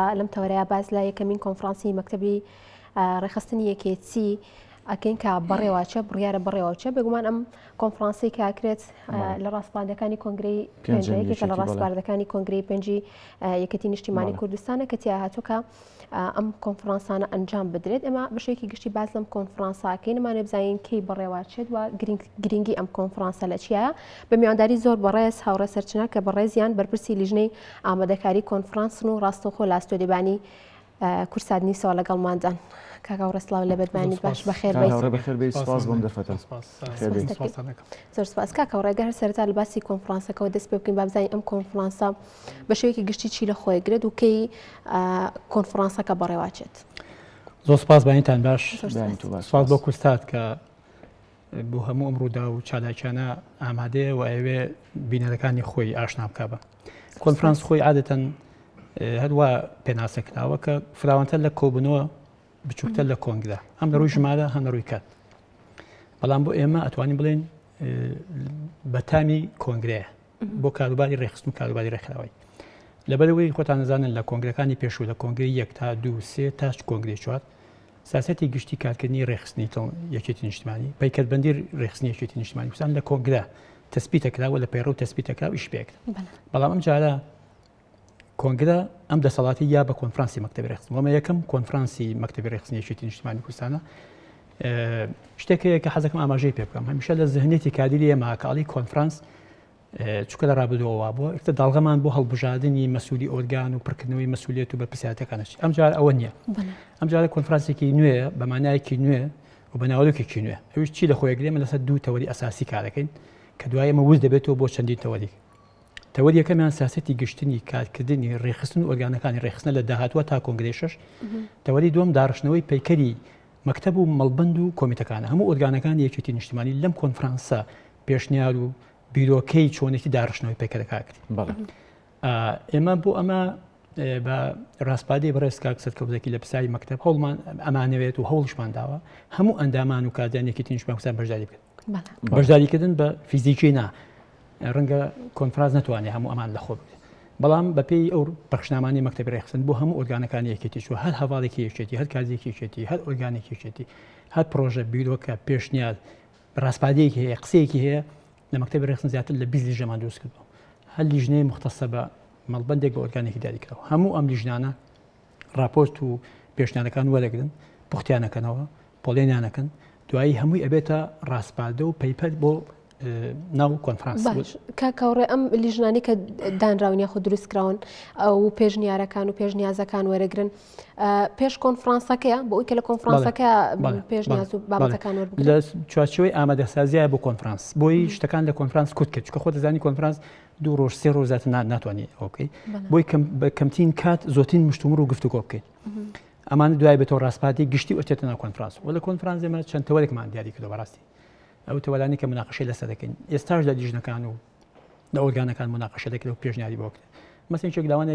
لەم تەوەرەیە باز لە یەکەمین کۆنفرانسی مەکتەبی ڕێخستنی یەکێتی ئەکەین کە بەڕێواچە بڕیارە بەڕێواچە بێگومان ئەم کۆنفرانسی کاکرێت لە ڕاستپاردەکانی کۆنگرەی پێنجەیەکێکە لە ڕاستپاردەکانی کۆنگرەی پێنجی یەکەتی نیشتیمانی کوردستانە کە تیا هاتووکە ئەم کۆنفرانسانە ئەنجام بدرێت. ئێمە بەشێکی گشتی باز لەم کۆنفرانساکەین نمانێ بزانین کەی بەڕێواچێت و گرنگی ئەم کۆنفرانسە لە چیایە بە میوانداری زۆر بەڕێز هاوڕێ سەرچنە کە بەڕێزیان بەرپرسی لیژنەی ئامادەکاری کۆنفرانسن و ڕاستەوخۆ لاستۆدەبانی کورسادنی سەوە لەگەڵماندان. کاکا ڕێسلااو لەبێت بانی باش بەخێر سپاس بۆم دەرفەتە زۆر سپاس کاکە ڕێگە هەر سەرتا لە باسی کۆنفرانسەکەەوە دەست پێ بکەین بابزانین ئەم کۆنفرانسە بە شێوەیەکی گشتی چی لە خۆی گرێت و کەی کۆنفرانسەکە بەڕێواچێت. زۆر سپاس بانیتان باش سپاس بۆ کوستات کە بۆ هەموو ئەم ڕوودا و چالاکیانە ئامادەیە و ئەوێ بینەرەکانی خۆی ئاشنا بکە بە کۆنفرانس خۆی عادەتەن هەروە پێناسەکراوە کە فراوانتر لە کۆبنەوە بچووکتر لە کۆنگرە هەم لە ڕووی ژمارە هەم لە ڕووی کات بەڵام بۆ ئێمە ئەتوانین بڵێن بەتامی کۆنگرەیە بۆ کاروباری ڕێخستن و کاروباری ڕێکخراوی لەبەرەوەی خۆتان نەزانن لە کۆنگرەکانی پێشوو لە کۆنگری 1 تا 2 3 تا کۆنگری 4 سیاسەتی گشتی کارکردنی ڕێخستنی یەکێتی نیشتیمانی پەیکردبەندی ڕێخستنی یەکێتی نیشتیمانی کوردستان لە کۆنگرە تەسبیتەکراوە لە پەیڕەو تەسبیتەکراو ئیش پێکرد بەڵام ئەم جارە کۆنگرە ئەم دەسەڵاتی یا بە کۆنفرانسی مەکتەبی ڕێخستن وەمە یەکەم کۆنفرانسی مەکتەبی ڕێخستنی یەکێتی نیشتیمانی کوردستانە شتێکەیە کە حەزەکەم ئاماژەی پێ بکەم هەمیشە لە ذهنێتی کادری ئێماکاڵی کۆنفرانس چونکە لە ڕابردووەوە بووە ئێستا داڵغەمان بۆ هەڵبژاردننی مەسئولی ئۆرگان و پڕکردنەوەی مەسئولیت و بەرپرسیارەتەکانەشی ئەم جار ئەوە نییە ئەم جارە کۆنفرانسێکی نوێیە بە مانایەکی نوێ و بە ناوەلوکێکی نوێ ئەوش چی لە خۆی گرێمە لەسەر دوو تەوەری ئەساسی کارەکەین کە دوای ئەمە وز دەبێتەوە بۆ چەندین تەوەری تەوەری یەکەمیان سیاسەتی گشتنی کارکردنی ڕێخستن و ئۆرگانەکانی ڕێخستنە لە داهاتوە تا کۆنگرەی 6 تەوەری دووەم داڕشتنەوەی پەیکەری مەکتەب و مەڵبەند و کۆمیتەکانە هەموو ئۆرگانەکانی یەکێتی نیشتیمانی لەم کۆنفرانسە پێشنیار و بیرۆکەی چۆنێتی داڕشتنەوەی پەیکەرەکە کرد ئێمە بۆ ئەمە بە ڕاستپادەی بەڕێز کاک سەرکەوتێکی لە پرسایی مەکتەب هەوڵمان ئەمانەوێت و هەوڵشمان داوە هەموو ئەندامان و کاردان یەکێتی نیشتیمانی کوردستان بەشداری بکرد بەشداریکردن بە فیزیکی نا ڕەنگە کۆنفرانس ناتوانێت هەموو ئەمان لە خۆ بێت بەڵام بەپێی ئەو بەخشنامانی مەکتەبی ڕێخستن بۆ هەموو ئۆرگانەکانی یەکێتی چوە هەر هەواڵێکی یەکێتی هەر کارزێکی یەکێتی هەر ئۆرگانێکی یەکێتی هەر پرۆژە بیرۆکە پێشنیار ڕاستپادەیەکی هەیە قسەیەکی هەیە لە مەکتەبی ڕێخستن زیاتر لە 20 لیژنەمان دروست کردەوە هەر لیژنەی مختصە بە مەڵبەندێک بە ئۆرگانێکی دیاریکراوە هەموو ئەم لیژنانە راپۆرت و پێشنیارەکان وەرەگرن پوختیانەکەنەوە پۆڵێنیانەکەن دوایی هەمووی ئەبێتە ڕاستپاردە و پەیپەر بۆ ناو کۆنفرانس کاکاوڕێ ئەم لیژنانی کە دانراونیە خۆ دروستکراون و پێشنیارەکان و پێشنیازەکان وەرەگرن پێش کۆنفرانسەکەیە بۆ ئەوی کە لە کۆنفرانسەکە پێشنیاز و بابەتەکان وەربگرن لە چوارچەوەی ئامادەسازیە بۆ کۆنفرانس بۆی شتەکان لە کۆنفرانس کورت کرد چونکە خۆ دەزانی کۆنفرانس 2 ڕۆژ 3 ڕۆژ زیاتر ناتوانێت ئەوکەی بۆی کەمترین کات زۆرترین مشتومڕ و گفتوگۆ بکەین ئەمانە دوای بێتەوە ڕاستپاتی گشتی ئەچێتە ناو کۆنفرانس و لە کۆنفرانس ئێمە چەند تەوەرێکمان دیاری کردەوە بەڕاستی ئەو تەوەلانی کە مناقەشەی لەسەر دەکەین ئێستاش لە لیژنەکان و لە ئۆرگانەکان مناقەشە دەکرێت و پێشنیاری بۆ بکرێت مەسەڵەن لەوانە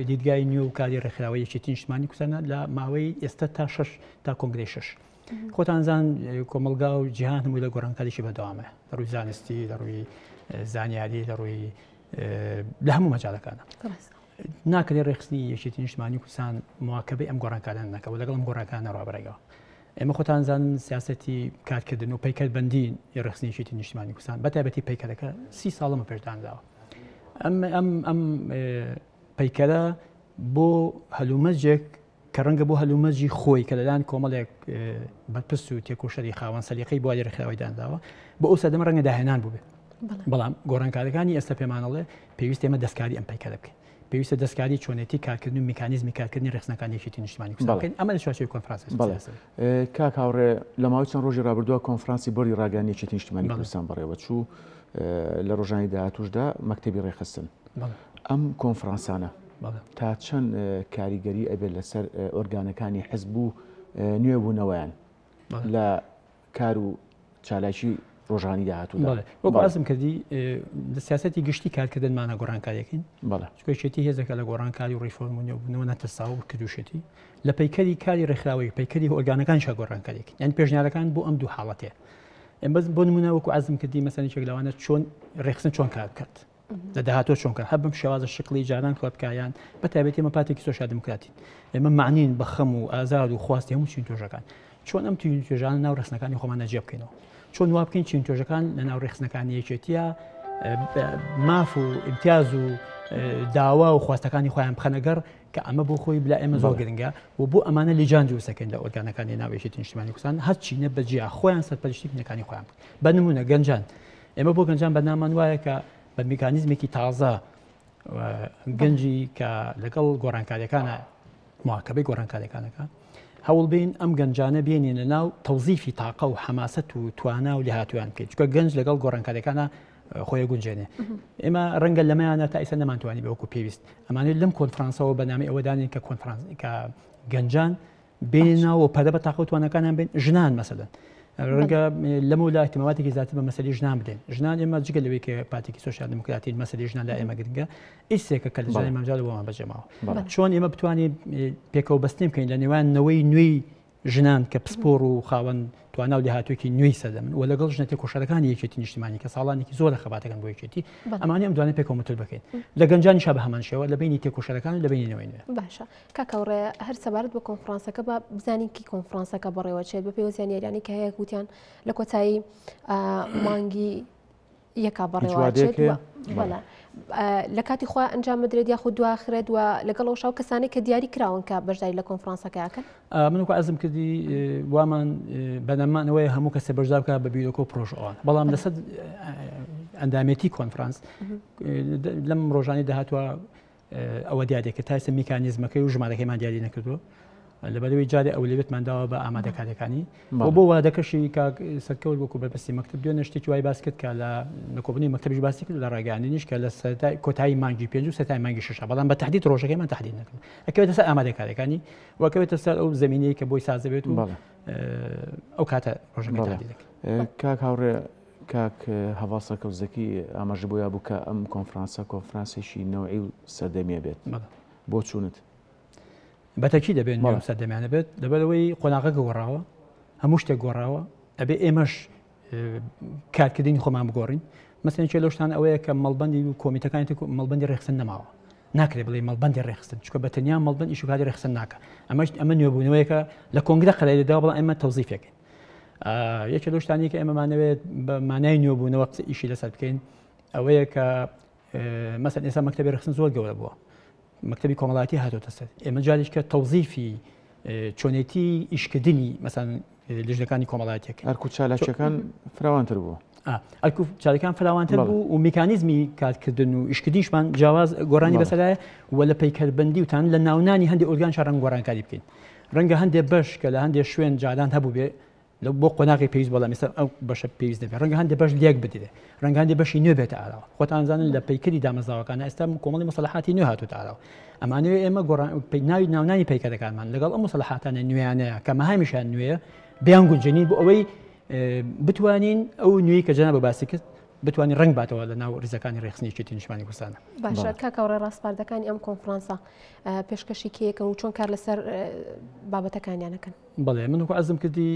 دیدگای نوێ و کاری ڕێکخراوی یەکێتی نیشتیمانی کوردستانە لە ماوەی ئێستا تا 6 تا کۆنگرەی 6 خۆتان زان کۆمەلگا و جیهان هەمووی لە گۆڕانکاریشی بەدەوامە لە ڕووی زانستی لە ڕووی زانیاری لە ڕووی لە هەموو مەجالەکانە ناکرێت ڕێخستنی یەکێتی نیشتیمانی کوردستان مواکەبەی ئەم گۆڕانکاران نەکەوە لەگەڵ ئەم گۆڕانکارانە ڕابڕێگەوە ئێمە خۆتان زانن سیاسەتی کارکردن و پەیکەربەندی ڕێخستنی یەکێتی نیشتیمانی کوردستان بەتایبەتی پەیکەرەکە 30 ساڵەمە پێشدانراوە ئەم پەیکەرە بۆ هەلومەرجێک کە ڕەنگە بۆ هەلومەرجی خۆی کە لەلایەن کۆمەڵێک بەرپرس و تێکۆشەری خاوەن سەلیقەی بواری ڕێکخراوی دانراوە بۆ ئەو سەدەمە ڕەنگە داهێنان بوو بێت بەڵام گۆڕانکارەکانی ئێستا پێمانەڵێ پێویستە ئێمە دەستکاری ئەم پەیکەرە بکەین پێویستە دەستکاری چۆنێتی کارکردن و میکانیزمی کارکردنی ڕێخستنەکانی یەکێتی نیشتیمانی کوردستان ئەمە لە چوارچێوەی کۆنفرانس کاک هاوڕێ لە ماوەی چەند ڕۆژی ڕابردووە کۆنفرانسی بۆری ڕاگەیاندنی یەکێتی نیشتیمانی کوردستان بەڕێوە چوو لە ڕۆژانی داهاتووشدا مەکتەبی ڕێخستن ئەم کۆنفرانسانە تا چەند کاریگەری ئەبێت لەسەر ئۆرگانەکانی حزب و نوێ بوونەوەیان لە کار و چالاکی ڕۆژانی داهاتوودا وەکو ئازم کردی لە سیاسەتی گشتی کارکردنمانە گۆڕانکاریەکەین چکۆشێتی هێزەکە لە گۆڕانکاری و ڕیفۆرم و نێبوونەوە نەتەساو و کردوشێتی لە پەیکەری کاری ڕێکخراوی پەیکەری ئۆرگانەکانیشە گۆڕانکاریەکەین یعنی پێشنیارەکان بۆ ئەم دوو حاڵەتەیە ئەم بەس بۆ نمونە وەکو ئازم کردی مەسەڵەن یەکێک لەوانە چۆن ڕێخستن چۆن کار بکات لە داهاتۆ چۆنکە هەر بم شێوازە شکلی جاران کڵبکایان بەتابێت ئێمە پارتێکی سۆشیال دموکراتین ئێمە معنین بە خەم و ئازاد و خواستی هەموو چین تۆژەکان چۆن ئەم تین توێژانە ناو ڕێخستنەکانی خۆمان نەجێ بکەینەوە چۆن وا بکەین چین تۆژەکان لە ناو ڕێخستنەکانی یەکێتیە ماف و امتیاز و داوا و خواستەکانی خۆیان بخەنەگەر کە ئەمە بۆ خۆی بلا ئێمە زۆر گرنگە و بۆ ئەمانە لیجان دروستەکەین لە ئۆرگانەکانی ناوێشێتی نیشتیمانی کوردستان هەرچینە بەجیا خۆیان سەرپەرشتی بنەکانی خۆیان بە نمونە گەنجان ئێمە بۆ گەنجان بەنامان وایە کە بە میکانیزمێکی تازە گەنجی کە لەگەڵ گۆڕانکاریەکانە مواکەبەی گۆڕانکاریەکانەکە هەوڵ بین ئەم گەنجانە بێنێنە ناو تەوزیفی تاقە و حەماسەت و توانا و لێهاتویان بکەیت چکە گەنج لەگەڵ گۆڕانکاریەکانە خۆی گونجێنێ ئێمە ڕەنگە لەمەیانە تا ئێستا نەمانتوانی بەوەکو پێویست ئەمانێت لەم کۆنفرانسەوە بەنامی ئەوە دانین کە کە گەنجان بێناوە پەدە بە تاقە و توانەکانیان بین ژنان مەسەلەن ڕەنگە لەمە لا احتیماماتێکی زیاتر بە مەسەلی ژنان بدەین ژنان ئێمە جگە لەوەی کە پارتێکی سۆشیال دموکراتین مەسەلی ژنان لا ئێمە گرنگە ئیسێکە کە لە ژنانی مامجاد بۆمان بەجێماوە چۆن ئێمە بتوانین پێکەوە بەستیم بکەین لە نێوانەوەی نوێی ژنان کە پسپۆر و خاوەن توانە و لێهاتوویەکی نوێی سەدەمن و لەگەڵ ژنە تێکۆشەرەکانی یەکێتی نیشتیمانی کە ساڵانێکی زۆر لە خەباتەکان بۆ یەکێتی ئەمانە ئەم دوانێ پێکەوە متل بکەین لە گەنجانیش بە هەمان شێوە لە بینی تێکۆشەرەکان و لە بینی نوێی نوێ باشە کاکەوڕێ هەر سەبارەت بە کۆنفرانسەکە بە بزانین کی کۆنفرانسەکە بەڕێوە چێت بە پێوە زیانیاریانی کە هەیە گوتیان لە کۆتایی مانگی یەکا بەڕێوە چێت لە کاتی خوا ئەنجام بدرێت یاخود دواخرێت و لەگەڵەوە شاو کەسانی کە دیاری کراون کە بەشداری لە کۆنفرانسەکەکەن من وەکو عەزم کردی وامان بەنەمانەوەی هەموو کەسێ بەشدار بکات بە بیرۆکە و پرۆژەوە بەڵام لەسەر ئەندامێتی کۆنفرانس لەم ڕۆژانی داهاتوە ئەوە دیارێکە تا ئێستا میکانیزمەکەی و ژمارەکەیمان دیاری نەکردووە لەبەرەوەی جارێ ئەولوێتمانداوە بە ئامادەکاریەکانی بۆ وادەکەشی سەرکەوت وەکو بەرپرسی مەکتب دوێنێ شتێکی وای باس کرد کە لە کۆبوونی مەکتەبیش باسی کرد لە ڕاگەیاندنیش کە لە کۆتایی مانگی 5 و سەتای مانگی 6 بەڵام بە تهدید ڕۆژەکەیمان تهدید نەکرد ئەکەوێتە سەر ئامادەکاریەکانی وەکەوێتە سەر ئەو زمینەیە کە بۆی سازە بێت و ئەو کاتە ڕۆژەکەی تهدید دەکرد. کاک هاوڕێ کاک هەواڵسە کەوزەکی ئاماژە بۆ یا بوو کە ئەم کۆنفرانسێکی نەوعی و سەردەمیە بێت بۆ چوونت بەتەکی دەبێت سەردەمیانە بێت لەبەرەوەی قۆناغە گۆڕاوە هەموو شتێک گۆڕاوە ئەبێ ئێمەش کارکردنی خۆمان بگۆڕین مەسەن چێ لەو شتان ئەوەیە کە مەڵبەندی و کۆمیتەکانی مەڵبەندی ڕێخستن نەماوە ناکرێت بڵێ مەڵبەندی ڕێخستن چکە بە تەنیا مەڵبەند ئیشوکاری ڕێخستن ناکە ئەمە نوێبوونەوەیەکە لە کۆنگرە قەرارێدا بەڵام ئێمە تەوزیفێکین یەکێ لەو شتانی کە ئێمەمانەوێت بە مانای نوێبوونەوە ئیشی لەسەر بکەین ئەوەیە کە مەسەن ئێستا مەکتەبی ڕێخستن زۆر گەورە بووە مەکتەبی کۆمەڵایەتی هاتوۆتە سەر ئێمە جاریش کە تەوزیفی چۆنێتی ئیشکردنی مەسەن لژنەکانی کۆمەڵایەتێک ئەرکو چالاکیەکان فراوانتر بووە ئەرکو چالاکیەکان فراوانتر بوو و میکانیزمی کارکردن و ئیشکردنیشمان جیاواز گۆڕانی بەسەرایە و لە پەیکەربەندی وتان لە ناونانی هەندێک ئۆرگان ڕەنگ گۆڕانکاری بکەین ڕەنگە هەندێک بەش کە لە هەندێک شوێن جادان هەبوو بێ لە بۆ قۆناغی پێویست بەڵام ئێستا ئەو بەشە پێویست دەبێت ڕەنگە هەندێک بەش لێک بدرێ ڕەنگە هەندێک بەشی نوێ بێتە ئاراوە خۆتان زانن لە پەیکەری دامەزراوەکانە ئێستا کۆمەڵی مەسەلەحاتی نوێ هاتووە ئاراوە ئەمانەوێ ئێمە ناوی ناونانی پەیکەرەکانمان لەگەڵ ئەم مەسەلەحاتانە نوێیانەیە کە مەهامیشیان نوێیە بیان گونجێنین بۆ ئەوەی بتوانین ئەو نوێی کە جەناب باسی کرد بتوانین ڕنگ باتەوە لە ناو ڕیزەکانی ڕێخستنیەتی نیشتیمانی کوردستانە. باشە کاکەوڕێ ڕاستپاردەکانی ئەم کۆنفرانسە پێشکەشی کێیەکەن و چۆن کار لەسەر بابەتەکانیانەکەن؟ بەڵێ من وەکو عەزم کردی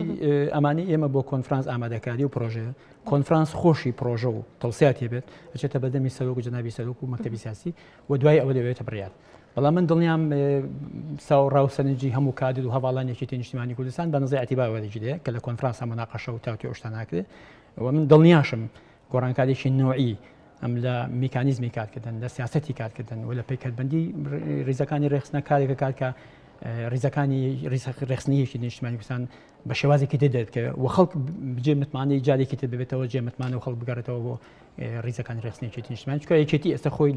ئەمانەی ئێمە بۆ کۆنفرانس ئامادەکاری و پرۆژەیە کۆنفرانس خۆشی پرۆژە و تەوسیاتی بێت ئەچێتە بەردەمی سەرۆک و جەنابی سەرۆک و مەکتەبی سیاسی و دوای ئەوە دەوێتە بڕیار. بەڵام من دڵنیام ڕاوسەرنجی هەموو کادر و هەواڵانێکی نیشتیمانی کوردستان بە نظری ئەتیباوەرێکی دێ کە لە کۆنفرانسە موناقەشە و تاوتی ئەو شتە ناکرێت و من دڵنیاشم گۆڕانکاریی نوعی ئەم لە میکانیزمی کارکردن لە سیاسەتی کارکردن و لە پەیکەربەندی ڕیزەکانی ڕێخستنە کارێکە کارکە ڕیزەکانی ڕێخستنیەکی نیشتیمانی کوردستان بە شێوازێکی دەدێت کە و خەڵک بجێ متمانەی جارێکی تر ببێتەوە جێ متمانە و خەڵک بگەڕێتەوە بۆ ڕیزەکانی ڕێخستنیەکی نیشتیمانی چکە یەکێتی ئێستا خۆی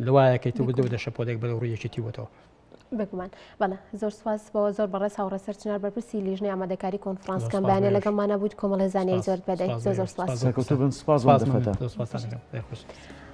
لە وایەکەیت و بدە شەپۆدێک بەرەو ڕووی یەکێتی وەتەوە. بگومان بەڵێ زۆر سپاس بەوە زۆر بەڕێز هاوڕێ سەرچنار بەرپرسی لیژنەی ئامادەکاری کۆنفرانسکەم بەیانێ لەگەڵمانە بوویت کۆمەڵە زانیاری زۆر بەدەیت زۆر سپاس.